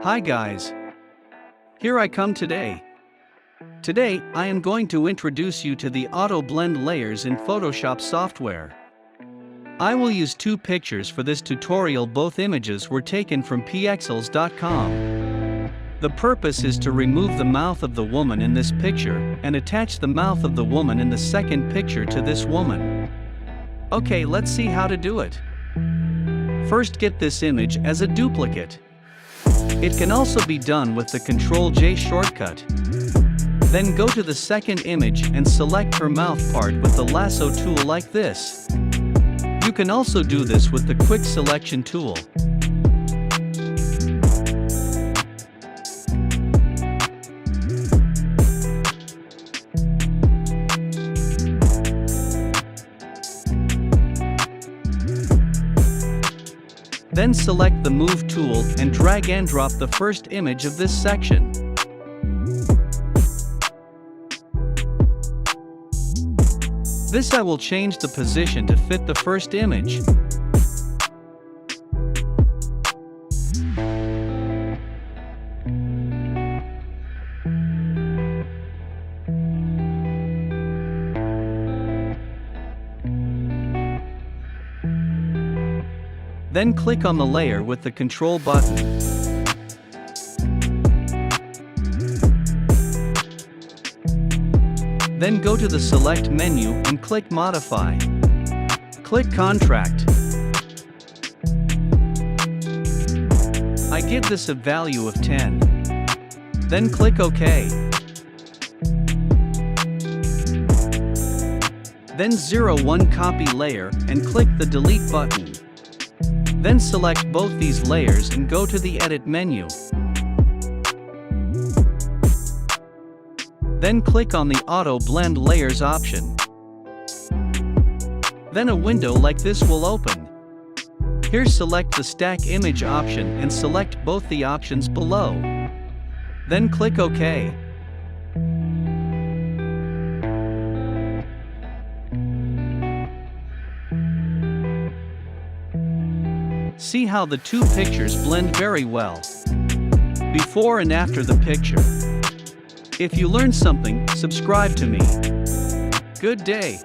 Hi guys. Here I come today. Today, I am going to introduce you to the auto blend layers in Photoshop software. I will use two pictures for this tutorial. Both images were taken from pixels.com. The purpose is to remove the mouth of the woman in this picture and attach the mouth of the woman in the second picture to this woman. Okay, let's see how to do it. First, get this image as a duplicate. It can also be done with the Ctrl-J shortcut. Then go to the second image and select her mouth part with the lasso tool like this. You can also do this with the quick selection tool. Then select the Move tool and drag and drop the first image of this section. This I will change the position to fit the first image. Then click on the layer with the Control button. Then go to the Select menu and click Modify. Click Contract. I give this a value of 10. Then click OK. Then 01 Copy Layer and click the Delete button. Then select both these layers and go to the Edit menu. Then click on the Auto Blend Layers option. Then a window like this will open. Here select the Stack Image option and select both the options below. Then click OK. See how the two pictures blend very well. Before and after the picture. If you learned something, subscribe to me. Good day.